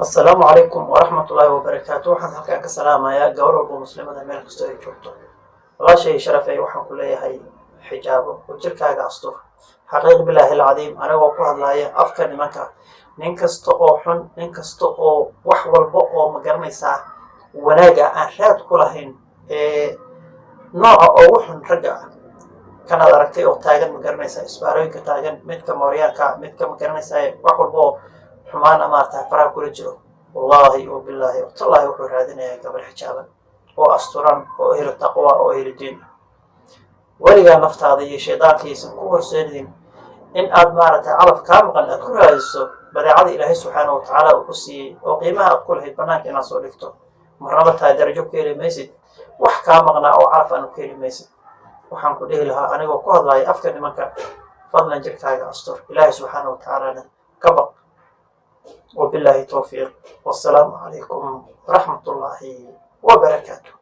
السلام عليكم ورحمة الله وبركاته. waxaan halkaan ka salaamayaa gabar walba muslimada meel kastoo ay joogto. walaashay sharafay waxaan ku leeyahay xijaabo oo jirkaaga astur. xaqiiq bilaahi alcadiim anigoo ku hadlaaya afka nimanka nin kasta oo xun, nin kasta oo wax walba oo ma garanaysaa wanaaga aan raad ku lahayn nooca ugu xun ragga kanaad aragtay oo taagan ma garanaysaa isbaarooyinka taagan, midka mooryaanka, midka ma garanaysaa wax walba oo xumaan maarta faraha kula jiro. wallaahi oo bilaahi watallahi wuxuu raadinayaa gabar xijaaban oo asturan oo ehlu taqwa oo ehlu diin. weligaa naftaada iyo shaydaankiisan ku horseedin in aad maaragtay calaf kaa maqan aad ku raadiso badeecada ilaahay subxaana watacaala uu ku siiyey oo qiimaha aad ku lahayd bannaanka inaad soo dhigto. marnaba taa darajo ku heli maysid, wax kaa maqnaa oo calaf aanu ku heli maysid. waxaan ku dhihi lahaa anigoo ku hadlaaya afka nimanka, fadlan jirkaaga astur, ilaahay subxaana watacaalana ka baq. وبالله التوفيق والسلام عليكم ورحمة الله وبركاته.